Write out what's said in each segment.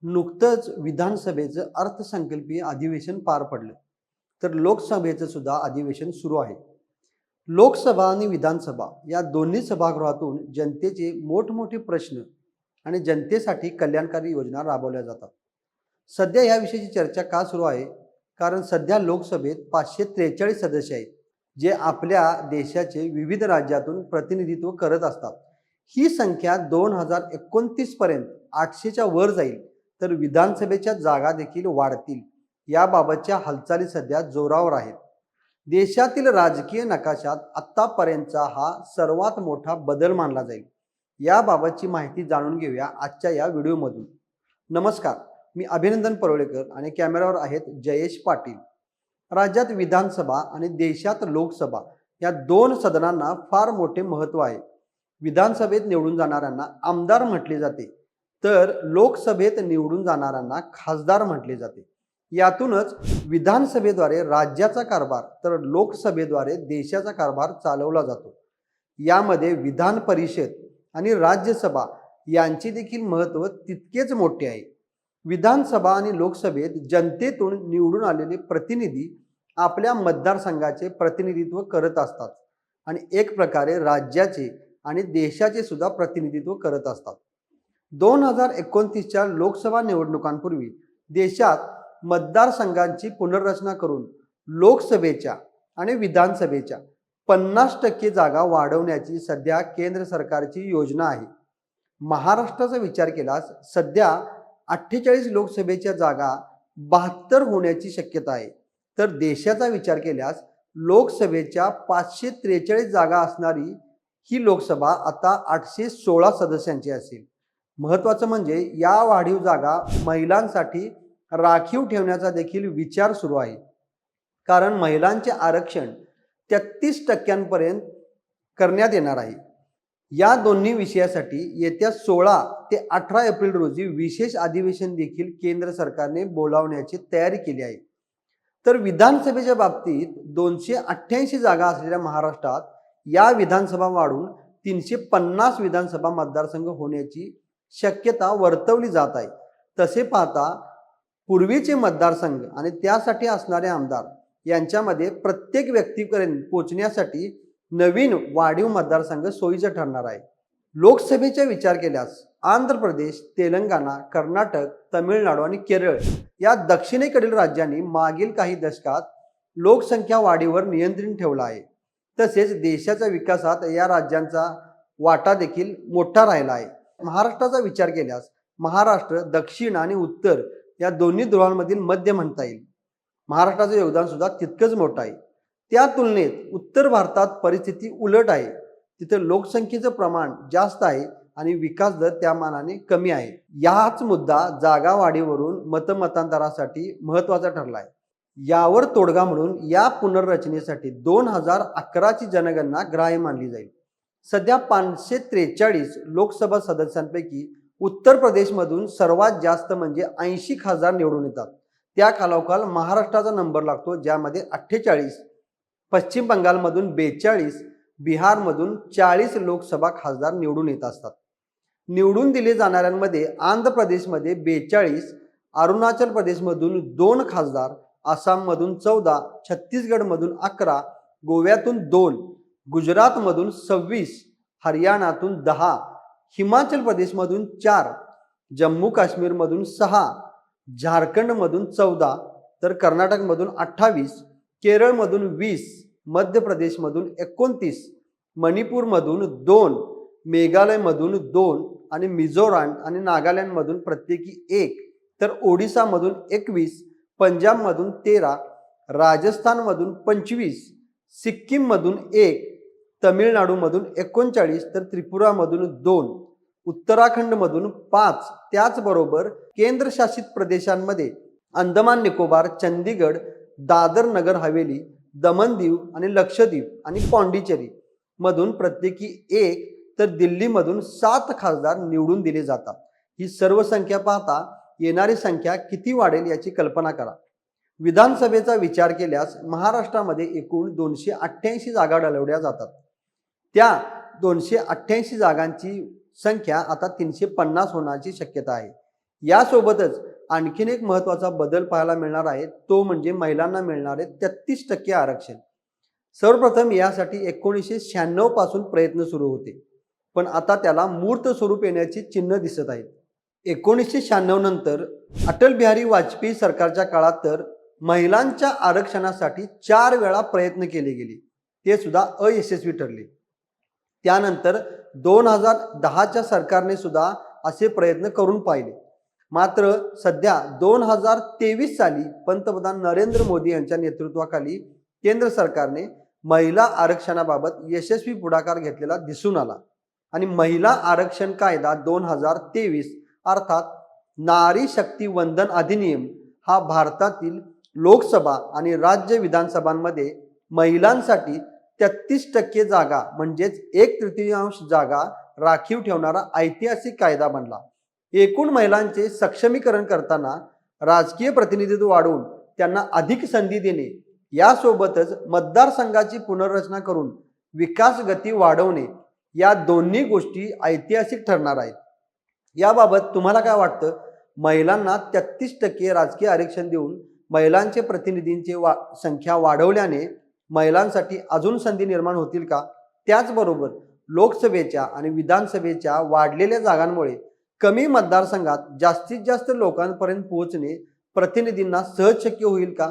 नुकतंच विधानसभेचं अर्थसंकल्पीय अधिवेशन पार पडलं. तर लोकसभेचं सुद्धा अधिवेशन सुरू आहे. लोकसभा आणि विधानसभा या दोन्ही सभागृहातून जनतेचे मोठमोठे प्रश्न आणि जनतेसाठी कल्याणकारी योजना राबवल्या जातात. सध्या या विषयाची चर्चा का सुरू आहे? कारण सध्या लोकसभेत 543 सदस्य आहेत, जे आपल्या देशाचे विविध राज्यातून प्रतिनिधित्व करत असतात. ही संख्या 2029 पर्यंत 800च्या वर जाईल. तर विधानसभेच्या जागा देखील वाढतील. याबाबतच्या हालचाली सध्या जोरावर आहेत. देशातील राजकीय नकाशात आत्तापर्यंतचा हा सर्वात मोठा बदल मानला जाईल. याबाबतची माहिती जाणून घेऊया आजच्या या व्हिडिओमधून. नमस्कार, मी अभिनंदन परोळेकर आणि कॅमेरावर आहेत जयेश पाटील. राज्यात विधानसभा आणि देशात लोकसभा या दोन सदनांना फार मोठे महत्त्व आहे. विधानसभेत निवडून जाणाऱ्यांना आमदार म्हटले जाते, तर लोकसभेत निवडून जाणाऱ्यांना खासदार म्हटले जाते. यातूनच विधानसभेद्वारे राज्याचा कारभार तर लोकसभेद्वारे देशाचा कारभार चालवला जातो. यामध्ये विधान परिषद आणि राज्यसभा यांचे देखील महत्त्व तितकेच मोठे आहे. विधानसभा आणि लोकसभेत जनतेतून निवडून आलेले प्रतिनिधी आपल्या मतदारसंघाचे प्रतिनिधित्व करत असतात आणि एक प्रकारे राज्याचे आणि देशाचे सुद्धा प्रतिनिधित्व करत असतात. 2029च्या लोकसभा निवडणुकांपूर्वी देशात मतदारसंघांची पुनर्रचना करून लोकसभेच्या आणि विधानसभेच्या 50% जागा वाढवण्याची सध्या केंद्र सरकारची योजना आहे. महाराष्ट्राचा विचार केल्यास सध्या 48 लोकसभेच्या जागा 72 होण्याची शक्यता आहे. तर देशाचा विचार केल्यास लोकसभेच्या 543 जागा असणारी ही लोकसभा आता 816 सदस्यांची असेल. महत्त्वाचं म्हणजे या वाढीव जागा महिलांसाठी राखीव ठेवण्याचा देखील विचार सुरू आहे. कारण महिलांचे आरक्षण 33% करण्यात येणार आहे. या दोन्ही विषयासाठी येत्या 16 ते 18 एप्रिल रोजी विशेष अधिवेशन देखील केंद्र सरकारने बोलावण्याची तयारी केली आहे. तर विधानसभेच्या बाबतीत 288 जागा असलेल्या महाराष्ट्रात या विधानसभा वाढून 350 विधानसभा मतदारसंघ होण्याची शक्यता वर्तवली जात आहे. तसे पाहता पूर्वीचे मतदारसंघ आणि त्यासाठी असणारे आमदार यांच्यामध्ये प्रत्येक व्यक्तीपर्यंत पोहोचण्यासाठी नवीन वाढीव मतदारसंघ सोयीचा ठरणार आहे. लोकसभेचा विचार केल्यास आंध्र प्रदेश, तेलंगणा, कर्नाटक, तमिळनाडू आणि केरळ या दक्षिणेकडील राज्यांनी मागील काही दशकात लोकसंख्या वाढीवर नियंत्रण ठेवलं आहे. तसेच देशाच्या विकासात या राज्यांचा वाटा देखील मोठा राहिला आहे. महाराष्ट्राचा विचार केल्यास महाराष्ट्र दक्षिण आणि उत्तर या दोन्ही ध्रुवांमधील मध्य म्हणता येईल. महाराष्ट्राचं योगदान सुद्धा तितकंच मोठं आहे. त्या तुलनेत उत्तर भारतात परिस्थिती उलट आहे. तिथे लोकसंख्येचं प्रमाण जास्त आहे आणि विकास दर त्या मानाने कमी आहे. याच मुद्दा जागा वाढीवरून मतमतांतरासाठी महत्त्वाचा ठरला आहे. यावर तोडगा म्हणून या पुनर्रचनेसाठी 2011ची जनगणना ग्राह्य मानली जाईल. सध्या 543 लोकसभा सदस्यांपैकी उत्तर प्रदेशमधून सर्वात जास्त म्हणजे 80 खासदार निवडून येतात. त्या खालोखाल महाराष्ट्राचा नंबर लागतो, ज्यामध्ये 48, पश्चिम बंगालमधून 42, बिहारमधून 40 लोकसभा खासदार निवडून येत असतात. निवडून दिले जाणाऱ्यांमध्ये आंध्र प्रदेशमध्ये 42, अरुणाचल प्रदेशमधून 2 खासदार, आसाममधून 14, छत्तीसगडमधून 11, गोव्यातून 2, गुजरातमधून 26, हरियाणातून 10, हिमाचल प्रदेशमधून 4, जम्मू काश्मीरमधून 6, झारखंडमधून 14, तर कर्नाटकमधून 28, केरळमधून 20, मध्य प्रदेशमधून 29, मणिपूरमधून 2, मेघालयमधून 2 आणि मिझोराम आणि नागालँडमधून प्रत्येकी 1, तर ओडिसामधून 21, पंजाबमधून 13, राजस्थानमधून 25, सिक्कीममधून 1, तमिळनाडूमधून 39, तर त्रिपुरामधून 2, उत्तराखंडमधून 5. त्याचबरोबर केंद्रशासित प्रदेशांमध्ये अंदमान निकोबार, चंदीगड, दादर नगर हवेली, दमन दीव आणि लक्षद्वीप आणि पॉंडिचेरी मधून प्रत्येकी 1, तर दिल्लीमधून 7 खासदार निवडून दिले जातात. ही सर्व संख्या पाहता येणारी संख्या किती वाढेल याची कल्पना करा. विधानसभेचा विचार केल्यास महाराष्ट्रामध्ये एकूण 288 जागा लढवल्या जातात. त्या 288 जागांची संख्या आता 350 होण्याची शक्यता आहे. यासोबतच आणखीन एक महत्त्वाचा बदल पाहायला मिळणार आहे, तो म्हणजे महिलांना मिळणारे 33% आरक्षण. सर्वप्रथम यासाठी 1996 पासून प्रयत्न सुरू होते, पण आता त्याला मूर्त स्वरूप येण्याची चिन्ह दिसत आहेत. 1996 नंतर अटल बिहारी वाजपेयी सरकारच्या काळात तर महिलांच्या आरक्षणासाठी 4 वेळा प्रयत्न केले गेले, ते सुद्धा अयशस्वी ठरले. त्यानंतर 2010च्या सरकारने सुद्धा असे प्रयत्न करून पाहिले. मात्र सध्या 2023 साली पंतप्रधान नरेंद्र मोदी यांच्या नेतृत्वाखाली केंद्र सरकारने महिला आरक्षणाबाबत यशस्वी पुढाकार घेतलेला दिसून आला आणि महिला आरक्षण कायदा 2023 अर्थात नारी शक्ती वंदन अधिनियम हा भारतातील लोकसभा आणि राज्य विधानसभांमध्ये महिलांसाठी 33% जागा म्हणजेच 1/3 जागा राखीव ठेवणारा ऐतिहासिक कायदा बनला. एकूण महिलांचे सक्षमीकरण करताना राजकीय प्रतिनिधित्व वाढवून त्यांना अधिक संधी देणे, यासोबतच मतदारसंघाची पुनर्रचना करून विकास गती वाढवणे, या दोन्ही गोष्टी ऐतिहासिक ठरणार आहेत. याबाबत तुम्हाला काय वाटतं? महिलांना 33% राजकीय आरक्षण देऊन महिलांचे प्रतिनिधींची संख्या वाढवल्याने महिलांसाठी अजून संधी निर्माण होतील का? त्याचबरोबर लोकसभेच्या आणि विधानसभेच्या वाढलेल्या जागांमुळे कमी मतदारसंघात जास्तीत जास्त लोकांपर्यंत पोहोचणे प्रतिनिधींना सहज शक्य होईल का?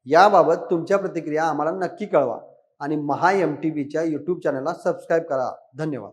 याबाबत तुमच्या प्रतिक्रिया आम्हाला नक्की कळवा आणि महा MTVच्या YouTube चॅनलला सबस्क्राईब करा. धन्यवाद.